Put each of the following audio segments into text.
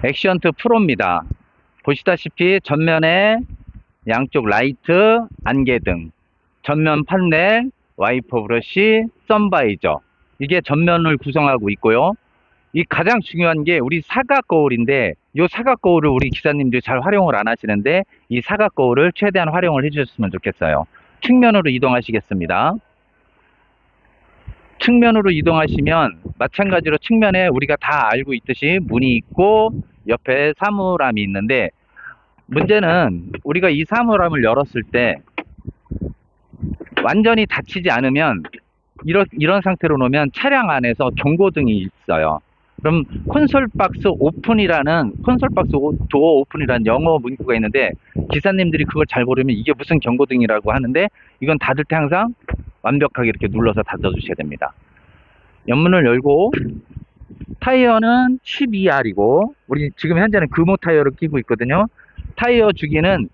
액션트 프로입니다. 보시다시피 전면에 양쪽 라이트, 안개등, 전면 판넬, 와이퍼 브러쉬, 선바이저, 이게 전면을 구성하고 있고요. 이 가장 중요한 게 우리 사각 거울인데, 이 사각 거울을 우리 기사님들이 잘 활용을 안 하시는데, 이 사각 거울을 최대한 활용을 해주셨으면 좋겠어요. 측면으로 이동하시겠습니다. 측면으로 이동하시면 마찬가지로 측면에 우리가 다 알고 있듯이 문이 있고 옆에 사물함이 있는데, 문제는 우리가 이 사물함을 열었을 때 완전히 닫히지 않으면 이런 상태로 놓으면 차량 안에서 경고등이 있어요. 그럼 콘솔박스 도어 오픈이라는 영어 문구가 있는데, 기사님들이 그걸 잘 모르면 이게 무슨 경고등이라고 하는데, 이건 닫을 때 항상 완벽하게 이렇게 눌러서 닫아 주셔야 됩니다. 옆문을 열고, 타이어는 12R이고 우리 지금 현재는 금호 타이어를 끼고 있거든요. 타이어 주기는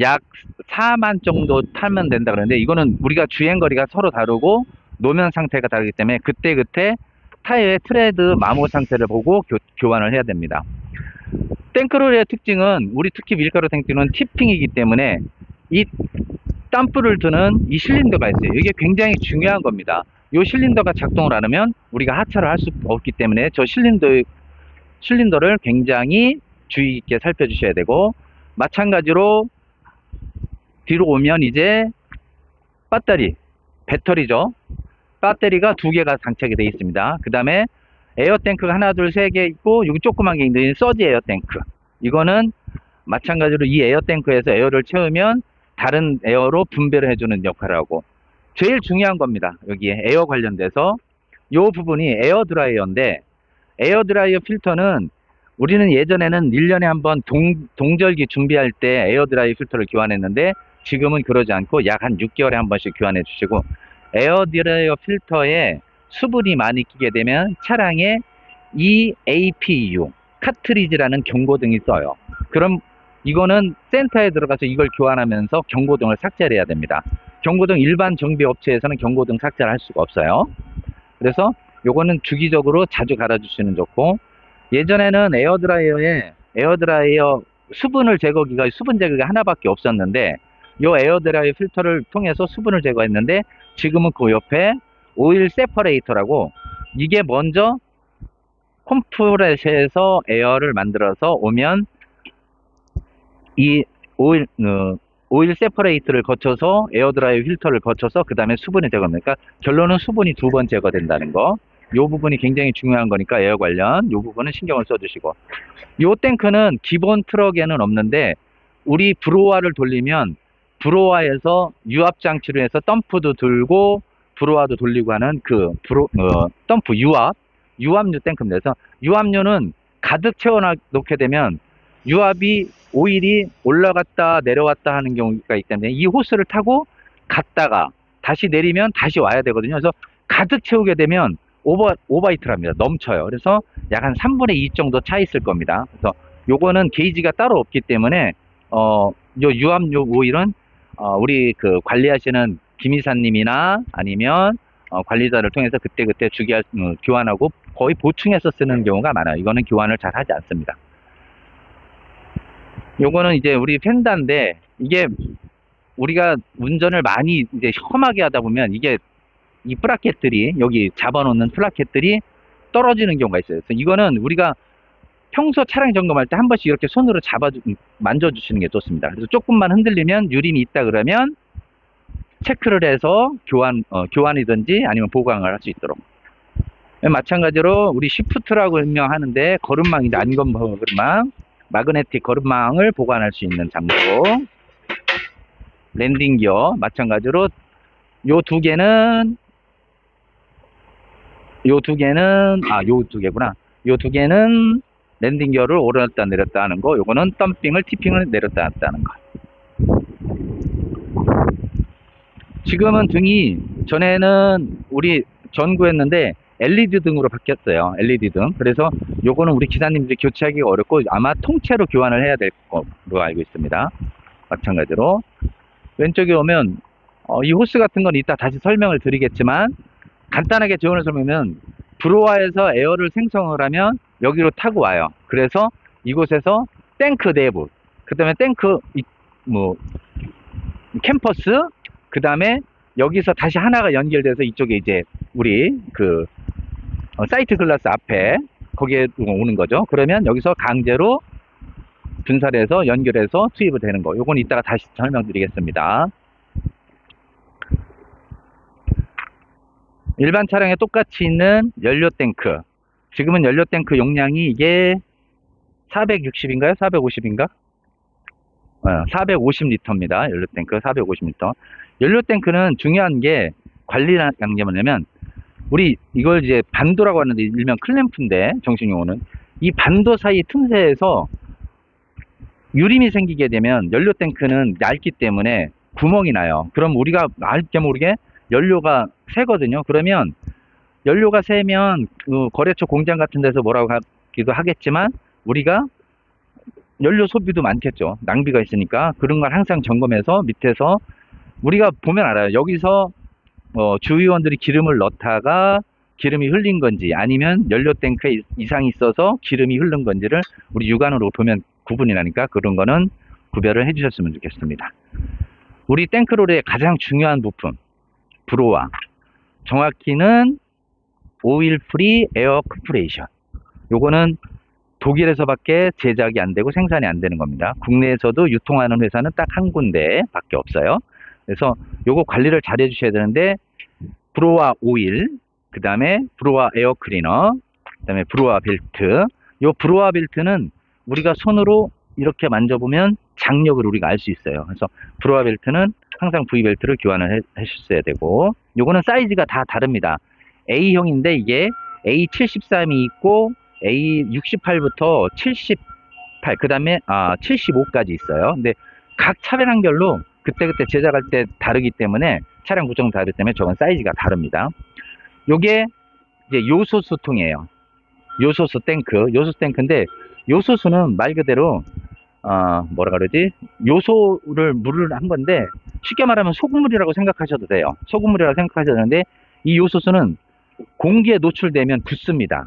약 4만 정도 타면 된다 그러는데, 이거는 우리가 주행거리가 서로 다르고 노면 상태가 다르기 때문에 그때그때 타이어의 트레드 마모 상태를 보고 교환을 해야 됩니다. 탱크롤의 특징은, 우리 특히 밀가루 탱크는 티핑이기 때문에 이 땀불을 드는 이 실린더가 있어요. 이게 굉장히 중요한 겁니다. 이 실린더가 작동을 안 하면 우리가 하차를 할 수 없기 때문에 저 실린더를 굉장히 주의 깊게 살펴주셔야 되고, 마찬가지로 뒤로 오면 이제 배터리죠. 배터리가 2개가 장착이 되어 있습니다. 그 다음에 에어탱크가 하나, 둘, 세 개 있고, 여기 조그만 게 있는데 서지 에어탱크. 이거는 마찬가지로 이 에어탱크에서 에어를 채우면 다른 에어로 분배를 해주는 역할을 하고, 제일 중요한 겁니다. 여기에 에어 관련돼서 이 부분이 에어 드라이어인데, 에어 드라이어 필터는 우리는 예전에는 1년에 한 번 동절기 준비할 때 에어 드라이어 필터를 교환했는데, 지금은 그러지 않고 약 한 6개월에 한 번씩 교환해 주시고, 에어 드라이어 필터에 수분이 많이 끼게 되면 차량에 EAPU 카트리지라는 경고등이 떠요. 그럼 이거는 센터에 들어가서 이걸 교환하면서 경고등을 삭제를 해야 됩니다. 경고등 일반 정비 업체에서는 경고등 삭제를 할 수가 없어요. 그래서 요거는 주기적으로 자주 갈아주시는 좋고, 예전에는 에어드라이어 수분 제거기가 하나밖에 없었는데, 요 에어드라이어 필터를 통해서 수분을 제거했는데, 지금은 그 옆에 오일 세퍼레이터라고, 이게 먼저 컴프레셔에서 에어를 만들어서 오면 이 오일 세퍼레이터를 거쳐서 에어드라이어 필터를 거쳐서 그 다음에 수분이 제거합니다. 그러니까 결론은 수분이 2번 제거된다는 거. 요 부분이 굉장히 중요한 거니까 에어 관련 요 부분은 신경을 써주시고, 요 탱크는 기본 트럭에는 없는데, 우리 브로와를 돌리면 브로와에서 유압 장치로 해서 덤프도 들고 브로와도 돌리고 하는 그 덤프 유압류 탱크입니다. 그래서 유압류는 가득 채워 놓게 되면 오일이 올라갔다 내려왔다 하는 경우가 있기 때문에 이 호스를 타고 갔다가 다시 내리면 다시 와야 되거든요. 그래서 가득 채우게 되면 오버히트랍니다. 넘쳐요. 그래서 약 한 3분의 2 정도 차 있을 겁니다. 그래서 요거는 게이지가 따로 없기 때문에 요 유압류 오일은 우리 그 관리하시는 김이사님이나 아니면 관리자를 통해서 그때그때 교환하고 거의 보충해서 쓰는 경우가 많아요. 이거는 교환을 잘 하지 않습니다. 요거는 이제 우리 펜다인데, 이게 우리가 운전을 많이 이제 험하게 하다 보면 이게 이 플라켓들이, 여기 잡아놓는 플라켓들이 떨어지는 경우가 있어요. 그래서 이거는 우리가 평소 차량 점검할 때 한 번씩 이렇게 손으로 만져주시는 게 좋습니다. 그래서 조금만 흔들리면 유림이 있다 그러면 체크를 해서 교환이든지 아니면 보강을 할 수 있도록. 마찬가지로 우리 시프트라고 명하는데, 걸음망인데 안검 걸음망, 마그네틱 걸음망을 보관할 수 있는 장소, 랜딩 기어 마찬가지로 요 두 개는 요 두 개는 랜딩 기어를 오르렀다 내렸다 하는 거, 요거는 티핑을 내렸다 놨다 하는 거. 지금은 등이, 전에는 우리 전구했는데 LED 등으로 바뀌었어요. LED 등. 그래서 요거는 우리 기사님들이 교체하기가 어렵고 아마 통째로 교환을 해야 될 거로 알고 있습니다. 마찬가지로 왼쪽에 오면 이 호스 같은 건 이따 다시 설명을 드리겠지만, 간단하게 지원을 설명하면, 브로와에서 에어를 생성을 하면 여기로 타고 와요. 그래서 이곳에서 탱크 내부, 그 다음에 탱크 뭐 캠퍼스, 그 다음에 여기서 다시 하나가 연결돼서 이쪽에 이제 우리 그 사이트 글라스 앞에 거기에 오는 거죠. 그러면 여기서 강제로 분사해서 연결해서 투입이 되는 거. 요건 이따가 다시 설명드리겠습니다. 일반 차량에 똑같이 있는 연료 탱크. 지금은 연료 탱크 용량이 이게 460인가요? 450인가? 450리터입니다. 연료 탱크 450리터. 연료 탱크는 중요한 게 관리라는 게 뭐냐면, 우리 이걸 이제 반도라고 하는데 일명 클램프인데 정식용어는 이 반도 사이 틈새에서 유림이 생기게 되면 연료 탱크는 얇기 때문에 구멍이 나요. 그럼 우리가 알게 모르게 연료가 새거든요. 그러면 연료가 새면 그 거래처 공장 같은 데서 뭐라고 하기도 하겠지만 우리가 연료 소비도 많겠죠. 낭비가 있으니까 그런 걸 항상 점검해서 밑에서 우리가 보면 알아요. 여기서 주의원들이 기름을 넣다가 기름이 흘린 건지 아니면 연료 탱크에 이상이 있어서 기름이 흐른 건지를 우리 육안으로 보면 구분이 나니까 그런 거는 구별을 해 주셨으면 좋겠습니다. 우리 탱크롤의 가장 중요한 부품, 브로와. 정확히는 오일 프리 에어 쿠프레이션. 요거는 독일에서밖에 제작이 안 되고 생산이 안 되는 겁니다. 국내에서도 유통하는 회사는 딱 한 군데 밖에 없어요. 그래서 요거 관리를 잘 해주셔야 되는데, 브로와 오일, 그 다음에 브로와 에어 클리너, 그 다음에 브로와 벨트. 요 브로와 벨트는 우리가 손으로 이렇게 만져보면 장력을 우리가 알 수 있어요. 그래서 브로와 벨트는 항상 V벨트를 교환을 해주셔야 되고, 요거는 사이즈가 다 다릅니다. A형인데 이게 A73이 있고 A68부터 78, 그 다음에 75까지 있어요. 근데 각 차량별로 그때그때 제작할 때 다르기 때문에 차량 구성 다르기 때문에 저건 사이즈가 다릅니다. 요게 이제 요소수통이에요. 요소수 탱크, 요소수 탱크인데 요소수는 말 그대로 뭐라 그러지? 요소를 물을 한 건데 쉽게 말하면 소금물이라고 생각하셔도 돼요. 소금물이라고 생각하셔도 되는데 이 요소수는 공기에 노출되면 굳습니다.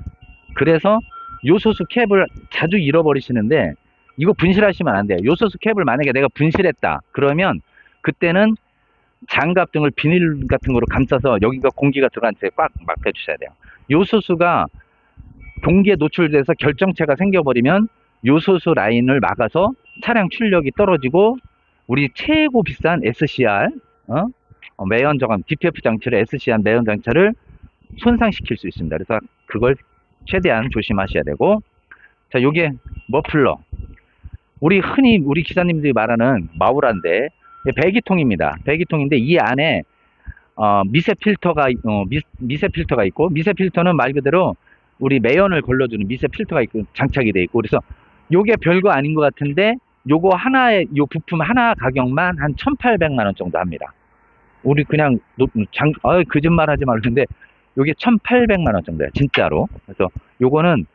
그래서 요소수 캡을 자주 잃어버리시는데 이거 분실하시면 안 돼요. 요소수 캡을 만약에 내가 분실했다 그러면 그때는 장갑 등을 비닐 같은 거로 감싸서 여기가 공기가 들어간 채 꽉 막혀 주셔야 돼요. 요소수가 공기에 노출돼서 결정체가 생겨버리면 요소수 라인을 막아서 차량 출력이 떨어지고 우리 최고 비싼 SCR 매연 저감 DPF 장치를 SCR 매연 장치를 손상시킬 수 있습니다. 그래서 그걸 최대한 조심하셔야 되고, 자, 요게 머플러. 우리 흔히 우리 기사님들이 말하는 마우라인데 배기통입니다. 배기통인데 이 안에 미세 필터가 미세 필터가 있고, 미세 필터는 말 그대로 우리 매연을 걸러주는 미세 필터가 있고 장착이 돼 있고, 그래서 요게 별거 아닌 것 같은데 요거 하나의 요 부품 하나 가격만 한 1,800만 원 정도 합니다. 우리 그냥 거짓말 하지 말고 근데 요게 1,800만 원 정도예요, 진짜로. 그래서 요거는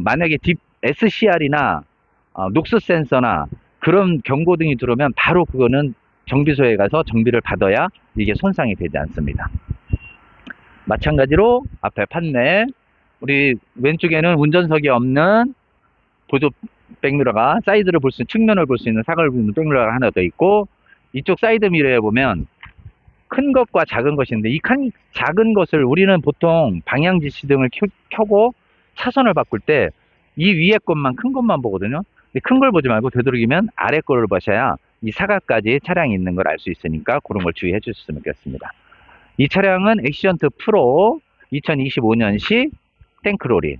만약에 SCR이나 녹스 센서나 그런 경고등이 들어오면 바로 그거는 정비소에 가서 정비를 받아야 이게 손상이 되지 않습니다. 마찬가지로 앞에 판넬, 우리 왼쪽에는 운전석이 없는 보조 백미러가 사이드를 볼 수, 측면을 볼 수 있는 사각을 보는 백미러가 하나 더 있고, 이쪽 사이드 미러에 보면 큰 것과 작은 것이 있는데 이 작은 것을 우리는 보통 방향 지시등을 켜고 차선을 바꿀 때 이 위에 것만 큰 것만 보거든요. 근데 큰 걸 보지 말고 되도록이면 아래 거를 보셔야 이 사각까지 차량이 있는 걸 알 수 있으니까 그런 걸 주의해 주셨으면 좋겠습니다. 이 차량은 액시언트 프로 2025년식 탱크롤이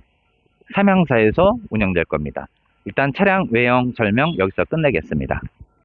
삼양사에서 운영될 겁니다. 일단 차량 외형 설명 여기서 끝내겠습니다.